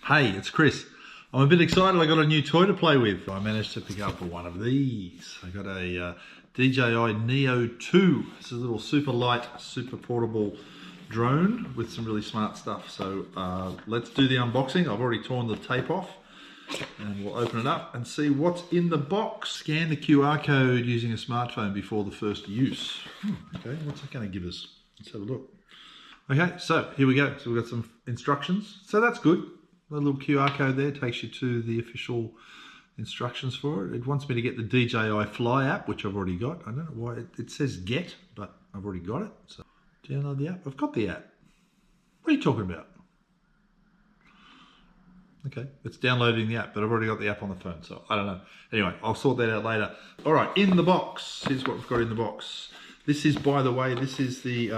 Hey, it's Chris. I'm a bit excited. I got a new toy to play with. I managed to pick up one of these. I got a DJI Neo2. It's a little super light, super portable drone with some really smart stuff. So let's do the unboxing. I've already torn the tape off and we'll open it up and see what's in the box. Scan the QR code using a smartphone before the first use. Okay, what's that going to give us? Let's have a look. Okay, so here we go. So we've got some instructions. So that's good. The little QR code there takes you to the official instructions for it. It wants me to get the DJI Fly app, which I've already got. I don't know why it says get, but I've already got it. So download the app. I've got the app. What are you talking about? Okay, it's downloading the app, but I've already got the app on the phone, so I don't know. Anyway, I'll sort that out later. All right, in the box. Here's what we've got in the box. This is, by the way, this is the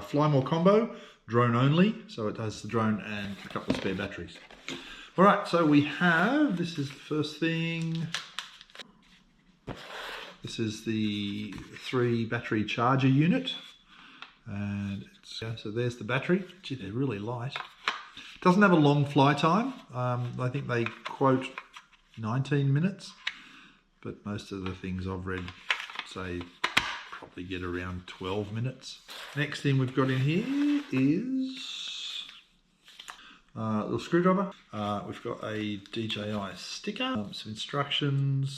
Fly More combo, drone only. So it has the drone and a couple of spare batteries. All right, so we have, this is the first thing. This is the 3 battery charger unit. And it's, so there's the battery. Gee, they're really light. Doesn't have a long fly time. I think they quote 19 minutes, but most of the things I've read say probably get around 12 minutes. Next thing we've got in here is a little screwdriver. We've got a DJI sticker, some instructions,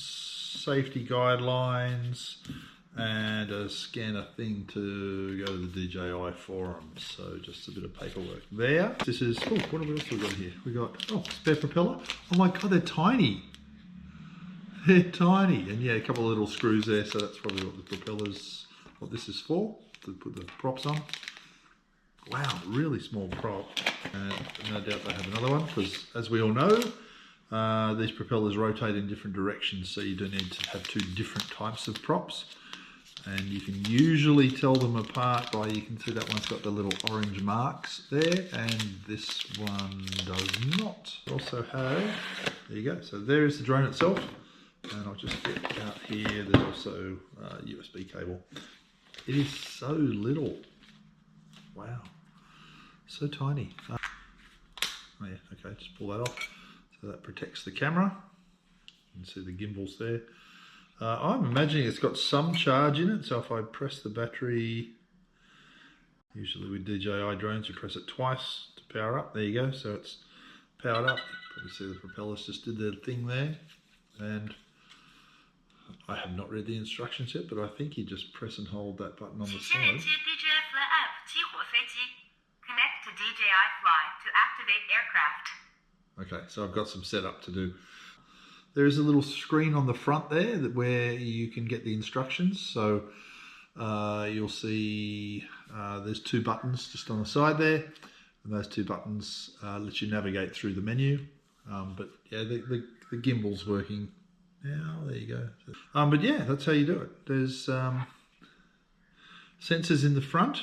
safety guidelines, and a scanner thing to go to the DJI forums. So just a bit of paperwork there. This is, oh, what else have we got here? We got, oh, spare propeller. Oh my God, they're tiny. They're tiny. And yeah, a couple of little screws there. So that's probably what the propellers, what this is for, to put the props on. Wow, really small prop. And no doubt they have another one, because as we all know, these propellers rotate in different directions. So you do need to have 2 different types of props. And you can usually tell them apart by, you can see that one's got the little orange marks there, and this one does not. Also have, there you go, so there is the drone itself, and I'll just get out here, there's also a USB cable. It is so little, wow, so tiny. Oh yeah, okay, just pull that off. So that protects the camera. You can see the gimbals there. I'm imagining it's got some charge in it, so if I press the battery, usually with DJI drones you press it twice to power up. There you go, so it's powered up. Probably see the propellers just did their thing there. And I have not read the instructions yet, but I think you just press and hold that button on the side. Connect to DJI Fly to activate aircraft. Okay, so I've got some setup to do. There is a little screen on the front there where you can get the instructions. So you'll see there's 2 buttons just on the side there, and those 2 buttons let you navigate through the menu. But yeah, the gimbal's working now. There you go. But yeah, that's how you do it. There's sensors in the front.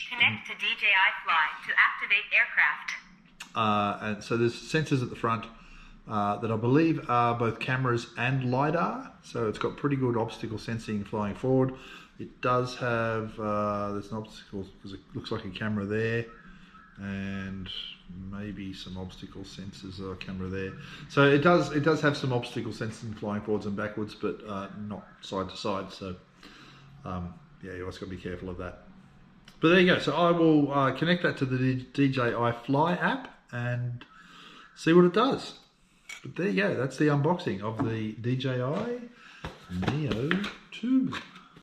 Connect to DJI Fly to activate aircraft. And so there's sensors at the front that I believe are both cameras and LiDAR. So it's got pretty good obstacle sensing flying forward. It does have, there's an obstacle because it looks like a camera there, and maybe some obstacle sensors or a camera there. So it does have some obstacle sensing flying forwards and backwards, but not side to side. So yeah, you always got to be careful of that. But there you go. So I will connect that to the DJI Fly app and see what it does. But there you go. That's the unboxing of the DJI Neo 2.